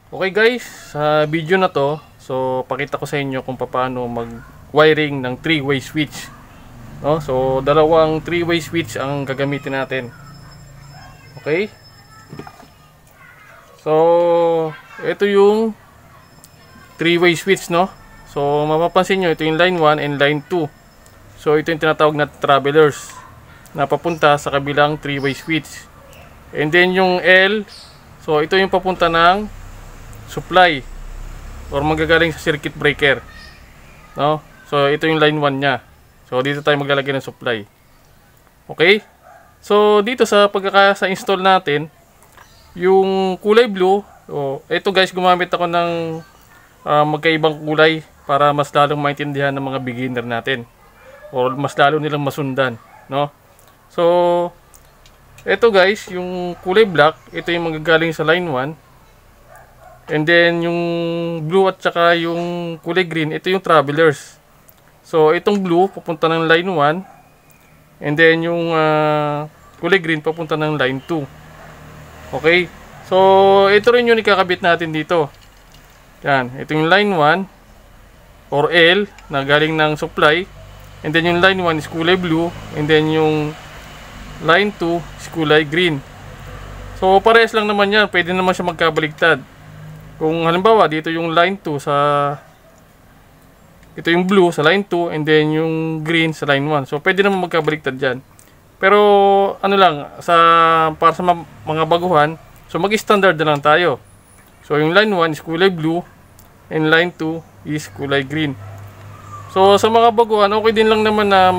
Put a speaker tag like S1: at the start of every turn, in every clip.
S1: Okay guys, sa video na to, so pakita ko sa inyo kung paano mag-wiring ng 3-way switch. No? So dalawang 3-way switch ang gagamitin natin. Okay? So ito yung 3-way switch, no? So mapapansin nyo, ito yung line 1 and line 2. So ito yung tinatawag na travelers na papunta sa kabilang 3-way switch. And then yung L, so ito yung papunta ng supply or magagaling sa circuit breaker, no? So ito yung line 1 nya. So dito tayo maglalagay ng supply. Okay? So dito sa sa install natin yung kulay blue, ito guys, gumamit ako ng magkaibang kulay para mas lalong maintindihan ng mga beginner natin or mas lalo nilang masundan, no? So ito guys, yung kulay black, ito yung magagaling sa line 1. And then yung blue at saka yung kulay green, ito yung travelers. So itong blue papunta ng line 1. And then yung kulay green papunta ng line 2. Okay? So ito rin yung ikakabit natin dito. Yan, ito yung line 1 or L na galing ng supply. And then yung line 1 is kulay blue. And then yung line 2 is kulay green. So parehas lang naman yan, pwede naman siya magkabaligtad. Kung halimbawa dito yung line 2 sa ito yung blue sa line 2 and then yung green sa line 1. So pwede naman magkabaliktad diyan. Pero ano lang, para sa mga baguhan, so mag-standard na lang tayo. So yung line 1 is kulay blue and line 2 is kulay green. So sa mga baguhan, okay din lang naman na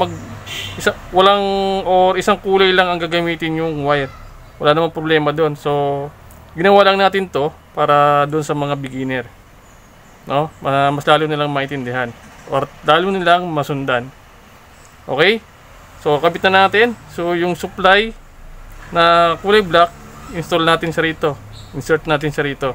S1: isang kulay lang ang gagamitin yung wire. Wala namang problema doon. So ginawa lang natin to para doon sa mga beginner, no? Mas lalo nilang maintindihan or lalo nilang masundan. Okay? So kabit na natin. So yung supply na kulay black, install natin sa rito. Insert natin sa rito.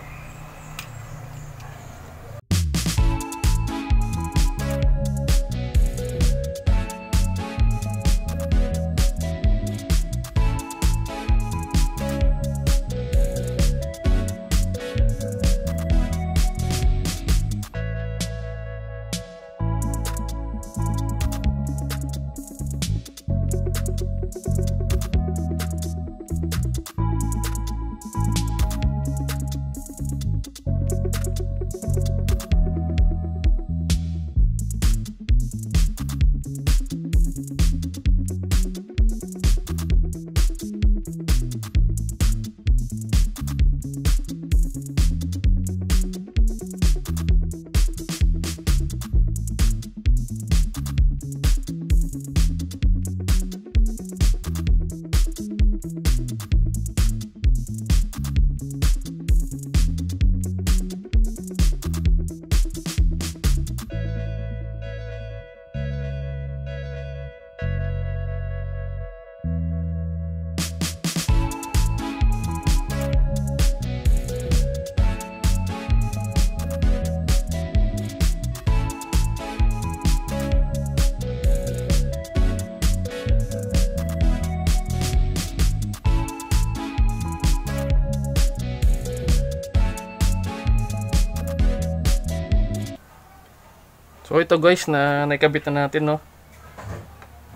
S1: So ito guys, na naikabit na natin, no?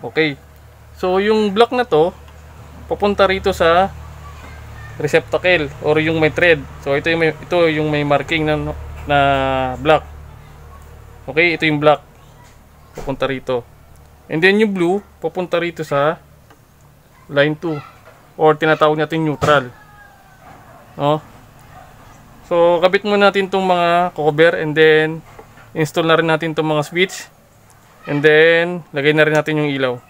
S1: Okay. So yung block na to papunta rito sa receptacle or yung may thread. So ito yung may marking na black. Okay, ito yung black papunta rito. And then yung blue papunta rito sa line 2 or tinatawag natin neutral. No? So kabit muna natin tong mga cover and then install na rin natin itong mga switch. And then lagay na rin natin yung ilaw.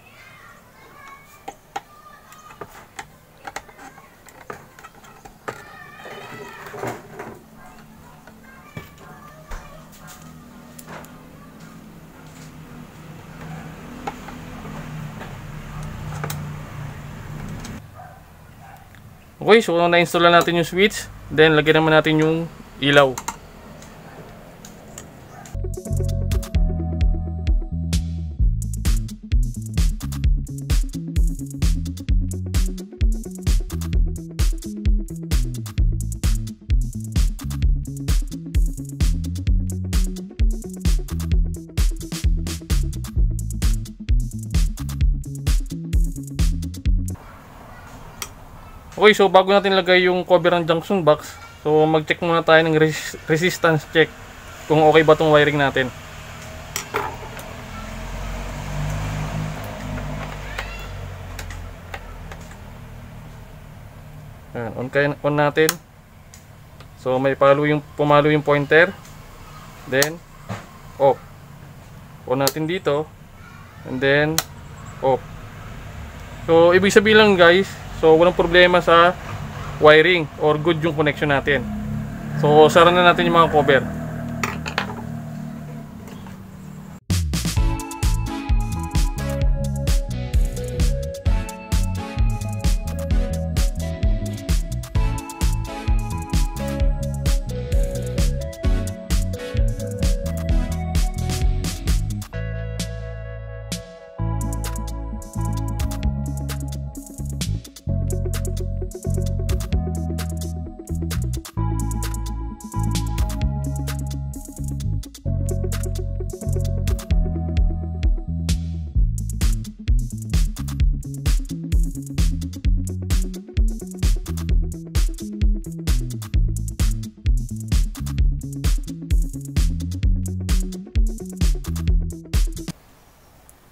S1: Okay, so na-install na natin yung switch. Then lagyan naman natin yung ilaw. Okay, so bago natin lagay yung cover ng junction box, so mag-check muna tayo ng resistance check kung okay ba itong wiring natin. Ayan, on natin. So may pumalo yung pointer. Then off. On natin dito. And then off. So ibig sabihin lang guys, so walang problema sa wiring or good yung connection natin. So sara na natin yung mga cover.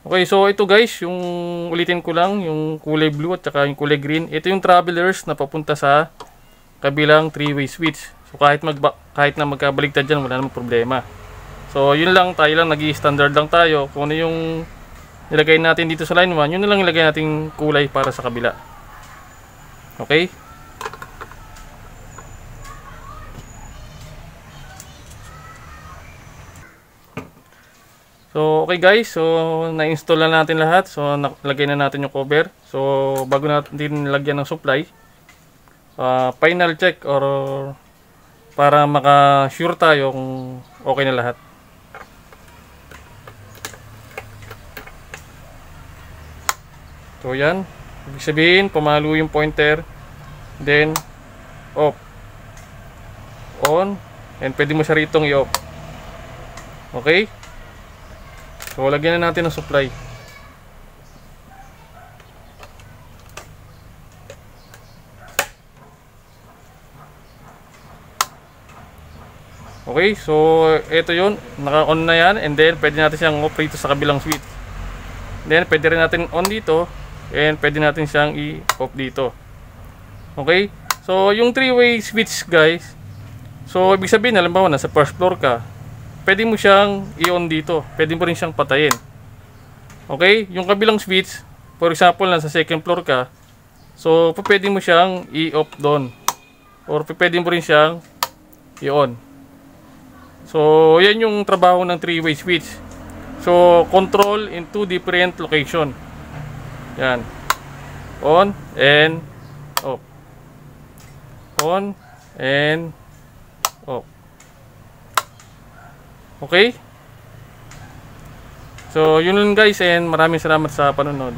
S1: Okay, so ito guys, yung ulitin ko lang, yung kulay blue at saka yung kulay green. Ito yung travelers na papunta sa kabilang 3-way switch. So kahit na magkabaligtad dyan, wala namang problema. So yun lang, tayo lang, nag-i-standard lang tayo. Kung ano yung nilagay natin dito sa line 1, yun na lang ilagay natin kulay para sa kabila. Okay? So okay guys, so na-install na natin lahat. So nalagay na natin yung cover. So bago natin nilagyan ng supply, final check or para maka-sure tayo kung okay na lahat. So yan, ibig sabihin pumalo yung pointer, then off, on, and pwede mo siya ritong i-off. Okay? So lagyan na natin ng supply. Okay, so ito yun, naka-on na yan, and then pwede natin siyang off rito sa kabilang switch. Then pwede rin natin on dito, and pwede natin siyang i-off dito. Okay, so yung 3-way switch guys, so ibig sabihin, halimbawa nasa first floor ka, pwede mo siyang i-on dito, pwede mo rin siyang patayin. Okay, yung kabilang switch, for example nasa second floor ka, so pwede mo siyang i-off doon, or pwede mo rin siyang i-on. So yan yung trabaho ng 3-way switch. So control in 2 different location. Yan, on and off, on and off. Okay? So, yun lang guys, and maraming salamat sa panonood.